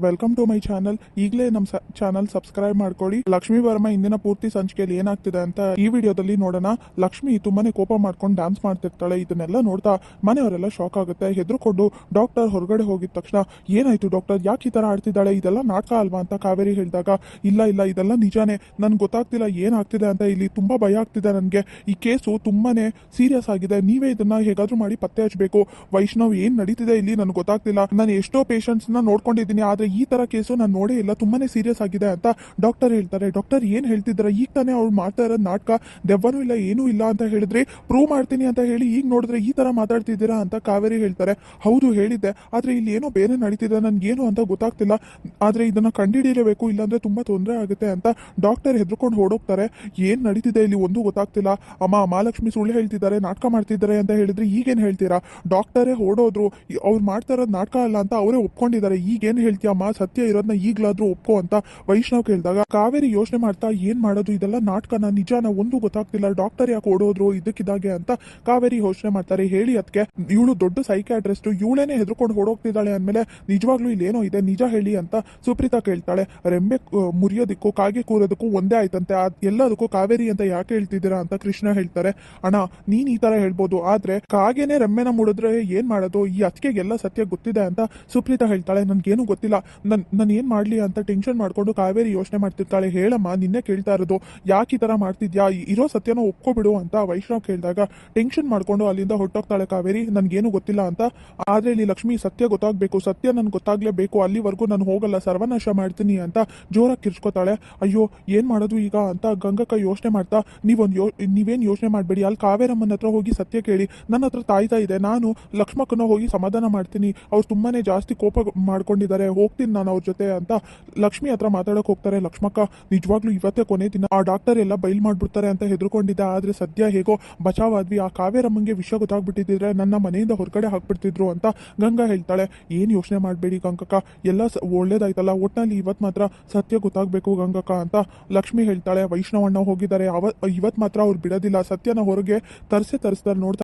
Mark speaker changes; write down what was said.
Speaker 1: Welcome to my channel. ಈಗಲೇ ನಮ್ಮ channel subscribe ಮಾಡ್ಕೊಳ್ಳಿ. ಲಕ್ಷ್ಮೀ ವರ್ಮ ಇಂದಿನ ಪೂರ್ತಿ ಸಂಚಿಕೆಯಲ್ಲಿ ಏನಾಗ್ತಿದೆ ಅಂತ ಈ ವಿಡಿಯೋದಲ್ಲಿ ನೋಡೋಣ. ಲಕ್ಷ್ಮಿ ತುಂಬಾನೇ ಕೋಪ ಮಾಡ್ಕೊಂಡು ಡ್ಯಾನ್ಸ್ ಮಾಡ್ತಿರ್ತಾಳೆ. ಇದನ್ನೆಲ್ಲ ನೋಡ್ತಾ ಮನೆಯವರೆಲ್ಲ ಶಾಕ್ ಆಗುತ್ತೆ. ಹೆದರ್ಕೊಂಡು ಡಾಕ್ಟರ್ ಹೊರಗಡೆ ಹೋಗಿದ ತಕ್ಷಣ ಏನಾಯ್ತು ಡಾಕ್ಟರ್, ಯಾಕೆ ಈ ತರ ಆಡ್ತಿದ್ದಾಳೆ, ಇದೆಲ್ಲ ನಾಟಕ ಅಲ್ವಾ ಅಂತ ಕಾವೇರಿ ಹೇಳಿದಾಗ, ಇಲ್ಲ ಇಲ್ಲ ಇದೆಲ್ಲ ನಿಜಾನೇ, ನನ್ಗೆ ಗೊತ್ತಾಗ್ತಿಲ್ಲ ಏನಾಗ್ತಿದೆ ಅಂತ, ಇಲ್ಲಿ ತುಂಬಾ ಭಯ ಆಗ್ತಿದೆ ನನಗೆ, ಈ ಕೇಸು ತುಂಬಾನೇ ಸೀರಿಯಸ್ ಆಗಿದೆ, ನೀವೇ ಇದನ್ನ ಹೇಗಾದ್ರೂ ಮಾಡಿ ಪತ್ತೆ ಹಚ್ಚಬೇಕು. ವೈಷ್ಣವ್ ಏನ್ ನಡೀತಿದೆ ಇಲ್ಲಿ ನನಗೆ ಗೊತ್ತಾಗ್ತಿಲ್ಲ, ನಾನು ಎಷ್ಟೋ ಪೇಷಂಟ್ಸ್ ನ ನೋಡ್ಕೊಂಡಿದ್ದೀನಿ, ಆದ್ರೆ ಈ ತರ ಕೇಸು ನಾನು ನೋಡೇ ಇಲ್ಲ, ತುಂಬಾನೇ ಸೀರಿಯಸ್ ಆಗಿದೆ ಅಂತ ಡಾಕ್ಟರ್ ಹೇಳ್ತಾರೆ. ಡಾಕ್ಟರ್ ಏನ್ ಹೇಳ್ತಿದ್ದಾರೆ, ಈಗ ತಾನೇ ಅವ್ರು ಮಾಡ್ತಾ ಇರೋದು ನಾಟಕ, ದೆವ್ವನೂ ಇಲ್ಲ ಏನೂ ಇಲ್ಲ ಅಂತ ಹೇಳಿದ್ರೆ ಪ್ರೂವ್ ಮಾಡ್ತೀನಿ ಅಂತ ಹೇಳಿ ಈಗ ನೋಡಿದ್ರೆ ಈ ತರ ಮಾತಾಡ್ತಿದ್ದೀರಾ ಅಂತ ಕಾವೇರಿ ಹೇಳ್ತಾರೆ. ಹೌದು ಹೇಳಿದ್ದೆ, ಆದ್ರೆ ಇಲ್ಲಿ ಏನೋ ಬೇರೆ ನಡೀತಿದೆ, ನನ್ಗೇನು ಅಂತ ಗೊತ್ತಾಗ್ತಿಲ್ಲ, ಆದ್ರೆ ಇದನ್ನ ಕಂಡುಹಿಡಿಯಲೇಬೇಕು, ಇಲ್ಲಾಂದ್ರೆ ತುಂಬಾ ತೊಂದರೆ ಆಗುತ್ತೆ ಅಂತ ಡಾಕ್ಟರ್ ಹೆದರ್ಕೊಂಡು ಹೊರಡೋಗ್ತಾರೆ. ಏನ್ ನಡೀತಿದೆ ಇಲ್ಲಿ ಒಂದು ಗೊತ್ತಾಗ್ತಿಲ್ಲ. ಅಮ್ಮ ಮಹಾಲಕ್ಷ್ಮಿ ಸುಳ್ಳು ಹೇಳ್ತಿದ್ದಾರೆ, ನಾಟಕ ಮಾಡ್ತಿದ್ದಾರೆ ಅಂತ ಹೇಳಿದ್ರೆ ಈಗೇನ್ ಹೇಳ್ತೀರಾ, ಡಾಕ್ಟರೇ ಹೊರಡೋದ್ರು, ಅವ್ರು ಮಾಡ್ತಾ ಇರೋದು ನಾಟಕ ಅಲ್ಲ ಅಂತ ಅವರೇ ಒಪ್ಕೊಂಡಿದ್ದಾರೆ, ಈಗೇನ್ ಹೇಳ್ತೀಯಮ್ಮ, ಸತ್ಯ ಇರೋದನ್ನ ಈಗ್ಲಾದ್ರೂ ಒಪ್ಕೋ ಅಂತ ವೈಷ್ಣವ್ ಕೇಳಿದಾಗ ಕಾವೇರಿ ಯೋಚನೆ ಮಾಡ್ತಾ ಏನ್ ಮಾಡೋದು, ಇದೆಲ್ಲ ನಾಟಕನ ನಿಜಾನ ಒಂದು ಗೊತ್ತಾಗ್ತಿಲ್ಲ, ಡಾಕ್ಟರ್ ಯಾಕೆ ಓಡೋದ್ರು ಇದಕ್ಕಿದ್ದಾಗೆ ಅಂತ ಕಾವೇರಿ ಯೋಚನೆ ಮಾಡ್ತಾರೆ. ಹೇಳಿ ಅದಕ್ಕೆ ಇವಳು ದೊಡ್ಡ ಸೈಕ್ಯಾಟ್ರಿಸ್ಟ್, ಇವಳೇನೆ ಹೆದರ್ಕೊಂಡು ಹೊಡೋಗ್ತಿದ್ದಾಳೆ ಅಂದ್ಮೇಲೆ ನಿಜವಾಗ್ಲೂ ಇಲ್ಲಿ ಏನೋ ಇದೆ, ನಿಜ ಹೇಳಿ ಅಂತ ಸುಪ್ರೀತಾ ಕೇಳ್ತಾಳೆ. ರೆಂಬೆ ಮುರಿಯೋದಕ್ಕೂ ಕಾಗೆ ಕೂರೋದಕ್ಕೂ ಒಂದೇ ಆಯ್ತಂತೆ, ಎಲ್ಲದಕ್ಕೂ ಕಾವೇರಿ ಅಂತ ಯಾಕೆ ಹೇಳ್ತಿದ್ದೀರಾ ಅಂತ ಕೃಷ್ಣ ಹೇಳ್ತಾರೆ. ಅಣ್ಣ ನೀನ್ ಈ ತರ ಹೇಳ್ಬೋದು, ಆದ್ರೆ ಕಾಗೆನೆ ರೆಮ್ಮೆನ ಮುಡಿದ್ರೆ ಏನ್ ಮಾಡೋದು, ಈ ಅತ್ತಿಗೆಗೆಲ್ಲ ಸತ್ಯ ಗೊತ್ತಿದೆ ಅಂತ ಸುಪ್ರೀತಾ ಹೇಳ್ತಾಳೆ. ನನ್ಗೇನು ಗೊತ್ತಿಲ್ಲ, ನಾನು ಏನ್ ಮಾಡ್ಲಿ ಅಂತ ಟೆನ್ಷನ್ ಮಾಡ್ಕೊಂಡು ಕಾವೇರಿ ಯೋಚನೆ ಮಾಡ್ತಿರ್ತಾಳೆ. ಹೇಳಮ್ಮ ನಿನ್ನೆ ಕೇಳ್ತಾ ಇರೋದು, ಯಾಕೆ ಈ ತರ ಮಾಡ್ತಿದ್ಯಾ, ಇರೋ ಸತ್ಯನ ಒಪ್ಕೊಬಿಡು ಅಂತ ವೈಷ್ಣವ್ ಕೇಳಿದಾಗ ಟೆನ್ಷನ್ ಮಾಡ್ಕೊಂಡು ಅಲ್ಲಿಂದ ಹೊರಟೋಗ್ತಾಳೆ ಕಾವೇರಿ. ನನ್ಗೇನು ಗೊತ್ತಿಲ್ಲ ಅಂತ, ಆದ್ರೆ ಇಲ್ಲಿ ಲಕ್ಷ್ಮಿ ಸತ್ಯ ಗೊತ್ತಾಗ್ಬೇಕು, ಸತ್ಯ ನನ್ಗೆ ಗೊತ್ತಾಗ್ಲೇಬೇಕು, ಅಲ್ಲಿವರೆಗೂ ನಾನು ಹೋಗಲ್ಲ, ಸರ್ವನಾಶ ಮಾಡ್ತೀನಿ ಅಂತ ಜೋರಾಗಿ ಕಿರ್ಚ್ಕೋತಾಳೆ. ಅಯ್ಯೋ ಏನ್ ಮಾಡೋದು ಈಗ ಅಂತ ಗಂಗಕ್ಕ ಯೋಚನೆ ಮಾಡ್ತಾ, ನೀವೇನ್ ಯೋಚನೆ ಮಾಡ್ಬೇಡಿ, ಅಲ್ಲಿ ಕಾವೇರಮ್ಮನ ಹತ್ರ ಹೋಗಿ ಸತ್ಯ ಕೇಳಿ, ನನ್ನ ಹತ್ರ ತಾಯ್ತಾ ಇದೆ, ನಾನು ಲಕ್ಷ್ಮಕ್ಕನ ಹೋಗಿ ಸಮಾಧಾನ ಮಾಡ್ತೀನಿ, ಅವ್ರು ತುಂಬಾನೇ ಜಾಸ್ತಿ ಕೋಪ ಮಾಡ್ಕೊಂಡಿದ್ದಾರೆ, ಹೋಗ್ತೀನಿ ನಾನು ಅವ್ರ ಜೊತೆ ಅಂತ ಲಕ್ಷ್ಮಿ ಹತ್ರ ಮಾತಾಡಕ್ ಹೋಗ್ತಾರೆ. ಲಕ್ಷ್ಮಕ್ಕ ನಿಜವಾಗ್ಲೂ ಇವತ್ತೇ ಕೊನೆ ದಿನ, ಆ ಡಾಕ್ಟರ್ ಎಲ್ಲ ಬೈಲ್ ಮಾಡ್ಬಿಡ್ತಾರೆ ಅಂತ ಹೆದರ್ಕೊಂಡಿದ್ದೆ, ಆದ್ರೆ ಸದ್ಯ ಹೇಗೋ ಬಚಾವಾದ್ವಿ, ಆ ಕಾವೇರಮ್ಮಂಗೆ ವಿಷಯ ಗೊತ್ತಾಗ್ಬಿಟ್ಟಿದ್ರೆ ನನ್ನ ಮನೆಯಿಂದ ಹೊರಗಡೆ ಹಾಕ್ಬಿಡ್ತಿದ್ರು ಅಂತ ಗಂಗಾ ಹೇಳ್ತಾಳೆ. ಏನ್ ಯೋಚನೆ ಮಾಡ್ಬೇಡಿ ಗಂಗಕ್ಕ, ಎಲ್ಲ ಒಳ್ಳೇದಾಯ್ತಲ್ಲ, ಒಟ್ನಲ್ಲಿ ಇವತ್ ಮಾತ್ರ ಸತ್ಯ ಗೊತ್ತಾಗ್ಬೇಕು ಗಂಗಕ್ಕ ಅಂತ ಲಕ್ಷ್ಮಿ ಹೇಳ್ತಾಳೆ. ವೈಷ್ಣವಣ್ಣ ಹೋಗಿದ್ದಾರೆ, ಇವತ್ ಮಾತ್ರ ಅವ್ರು ಬಿಡೋದಿಲ್ಲ, ಸತ್ಯನ ಹೊರಗೆ ತರಿಸ್ತಾರೆ ನೋಡ್ತಾ